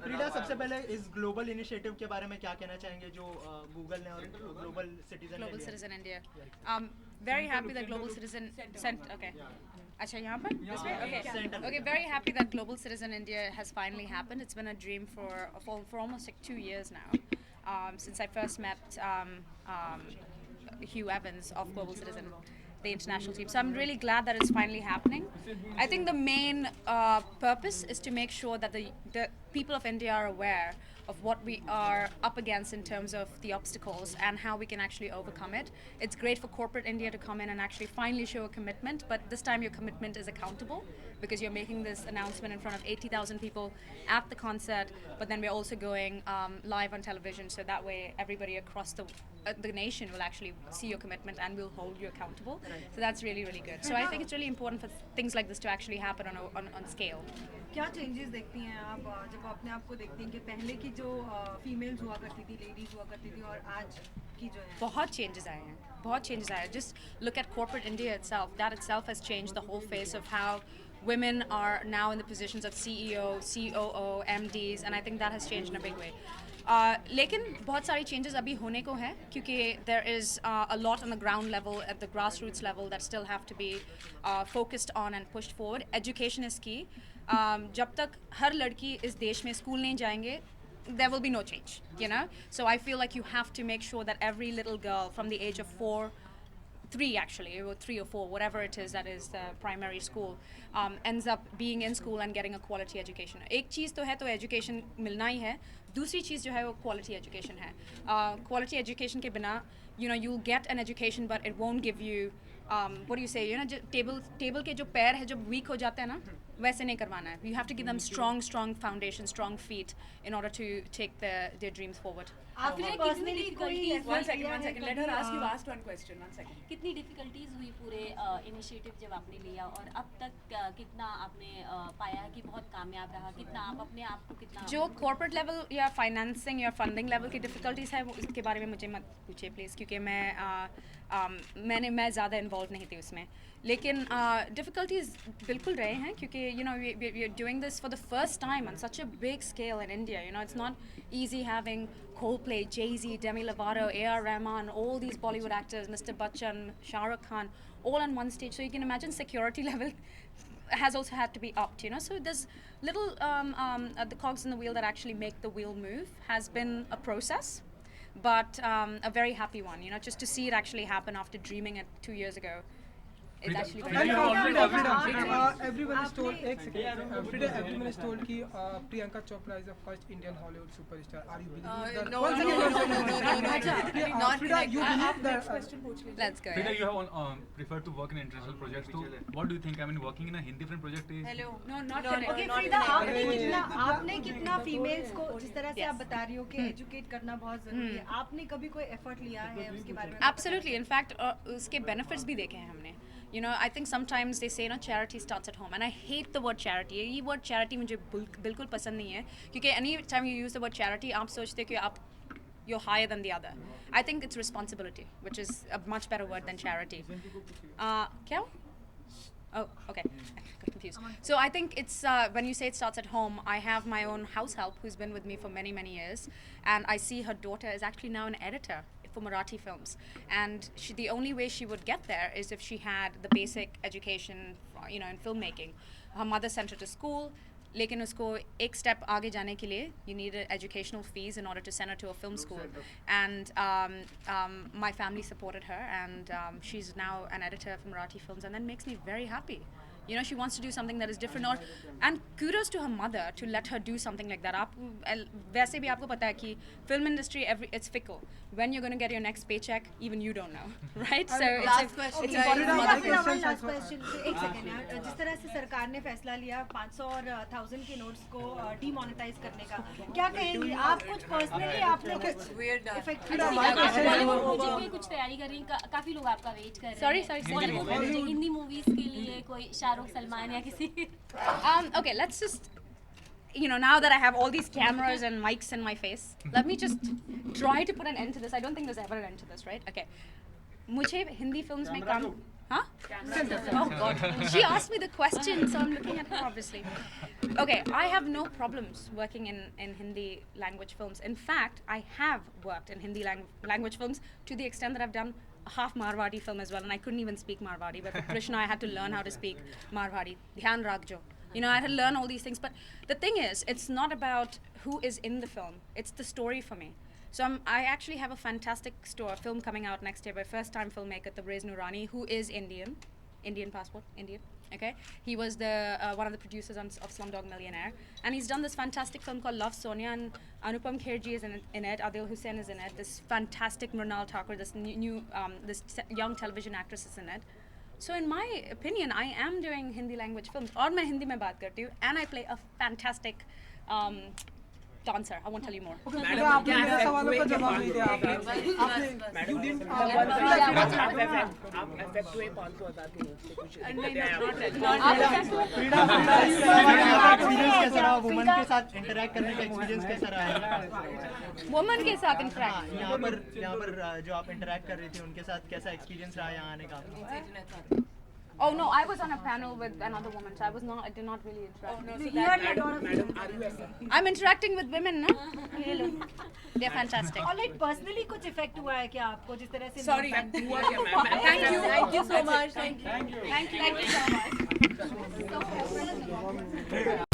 Frida, सबसे पहले इस ग्लोबल इनिशिएटिव के बारे में क्या कहना चाहेंगे जो गूगल ने और global citizen India? Very happy that Global Citizen sent. Okay. अच्छा यहाँ पर this way? Okay, very happy that Global Citizen India has finally happened. It's been a dream for almost like 2 years now, since I first met Hugh Evans of Global Citizen, the international team. So I'm really glad that it's finally happening. I think the main purpose is to make sure that the people of India are aware of what we are up against in terms of the obstacles and how we can actually overcome it. It's great for corporate India to come in and actually finally show a commitment, but this time your commitment is accountable because you're making this announcement in front of 80,000 people at the concert, but then we're also going live on television, so that way everybody across the nation will actually see your commitment and will hold you accountable. So that's really, really good. So I think it's really important for things like this to actually happen on scale. क्या changes देखती हैं आप जब अपने आप को देखती हैं कि पहले की जो फीमेल्स हुआ करती थी, लेडीज हुआ करती थी और आज की जो है? बहुत चेंजेस आए हैं, बहुत चेंजेस आए हैं. Just look at corporate India itself. That itself has changed the whole face of how women are now in the positions of CEO, COO, MDs, and I think that has changed in a big way. लेकिन बहुत सारी changes अभी होने को हैं क्योंकि there is a lot on the ground level, at the grassroots level, that still have to be focused on and pushed forward. Education is key. जब तक हर लड़की इस देश में स्कूल नहीं जाएंगे, there will be no change, you know. So I feel like you have to make sure that every little girl from the age of 3 actually, or 3 or 4, whatever it is that is the primary school, ends up being in school and getting a quality education. एक चीज़ तो है तो education मिलना ही है, दूसरी चीज़ जो है वो quality education है. Quality education के बिना, you know, you'll get an education but it won't give you, what do you say, you know, table के जो पैर है जब weak हो जाते हैं ना, वैसे नहीं करवाना है. You have to give them strong foundation, strong feet in order to take their dreams forward. आपने पर्सनली कोई one second, let her ask you last one question. 1 second. कितनी डिफिकल्टीज हुई पूरे इनिशिएटिव जब आपने लिया और अब तक कितना आपने पाया है कि बहुत कामयाब रहा, कितना आप अपने आप को कितना जो कॉर्पोरेट लेवल या फाइनेंसिंग या फंडिंग लेवल की डिफ़िकल्टीज़ है वो इसके बारे में मुझे मत पूछिए प्लीज़, क्योंकि मैं ज़्यादा इन्वॉल्व नहीं थी उसमें. लेकिन डिफ़िकल्टीज़ बिल्कुल रहे हैं क्योंकि you know we are doing this for the first time on such a big scale in India. You know it's not easy having Coldplay, Jay-Z, Demi Lovato, A.R. Rahman, all these Bollywood actors, Mr. Bachchan, Shah Rukh Khan, all on one stage. So you can imagine security level has also had to be upped, you know. So there's little the cogs in the wheel that actually make the wheel move has been a process, but a very happy one, you know, just to see it actually happen after dreaming it 2 years ago. It's actually very everyone is told एक second. Everyone is told कि Priyanka Chopra is the first Indian Hollywood superstar. Are you believing that? No. Frida, you believe that? Let's go. Frida, you have preferred to work in international projects. So what do you think? I mean, working in a Hindi film project is. Hello. Okay, Frida, आपने कितना females को जिस तरह से आप बता रही हो कि एजुकेट करना बहुत जरूरी है, आपने कभी कोई एफर्ट लिया है उसके बारे में? Absolutely. In fact, उसके benefits भी देखे हैं हमने. You know, I think sometimes they say, you know, charity starts at home, and I hate the word charity. ये word charity मुझे बिल्कुल पसंद नहीं है क्योंकि any time you use the word charity, आप सोचते कि आप you're higher than the other. I think it's responsibility, which is a much better word than charity. क्या? Oh, okay. I got confused. So I think it's when you say it starts at home, I have my own house help who's been with me for many years, and I see her daughter is actually now an editor for Marathi films, and the only way she would get there is if she had the basic education, you know, in filmmaking. Her mother sent her to school, लेकिन उसको एक step आगे जाने के लिए you need educational fees in order to send her to a film school, and my family supported her, and she's now an editor for Marathi films, and that makes me very happy. You know, she wants to do something that is different, and kudos to her mother to let her do something like that. आप वैसे भी आपको पता है कि film industry it's fickle. When you're going to get your next paycheck, even you don't know, right? So Last question. it's important. Last question एक second यार, जिस तरह से सरकार ने फैसला लिया 500 और 1000 के नोट्स को डीमोनेटाइज करने का, क्या कहेंगे आप? कुछ पर्सनली आपने कुछ इफेक्ट बॉलीवुड म्यूजिक की कुछ तैयारी कर रही हैं, काफी लोग आपका वेट कर रहे हैं. Sorry. Bollywood music Hindi movies के लिए कोई शाहरुख सलमान या किसी Okay, let's just, you know, now that I have all these cameras and mics in my face, let me just try to put an end to this. I don't think there's ever an end to this, right? Okay. मुझे Hindi films में काम Huh? Oh God. She asked me the question, so I'm looking at her obviously. Okay, I have no problems working in Hindi language films. In fact, I have worked in Hindi language films to the extent that I've done a half Marwadi film as well, and I couldn't even speak Marwadi. But for Krishna, I had to learn how to speak Marwadi. Dhyan Rakhjo. You know, I had to learn all these things. But the thing is, it's not about who is in the film. It's the story for me. So I actually have a fantastic film coming out next year by first-time filmmaker Tabriz Noorani, who is Indian passport, Indian. Okay, he was the one of the producers of Slumdog Millionaire, and he's done this fantastic film called Love Sonia, and Anupam Kherji is in it, Adil Hussain is in it, this fantastic Mrinal Thakur, this this young television actress is in it. So in my opinion, I am doing Hindi language films, और मैं हिंदी में बात करती हूँ, and I play a fantastic dancer. I won't tell you more. Madam आपने मेरे सवालों का जवाब नहीं दिया आपने you didn't आप FF2 500,000 के नोट से कुछ एक्सपीरियंस कैसा रहा? वुमन के साथ इंटरेक्ट करने का एक्सपीरियंस कैसा रहा? वुमन के साथ इंटरेक्ट यहाँ पर जो आप इंटरेक्ट कर रही थी उनके साथ कैसा एक्सपीरियंस रहा यहाँ आने का? Oh no, I was on a panel with another woman, so I did not really interact. Oh, no, so madam, are you I'm interacting with women, na? They're fantastic. Alright personally कुछ effect हुआ है क्या आपको जिस तरह से Sorry. हुआ क्या ma'am? Thank you so much. Thank you so much.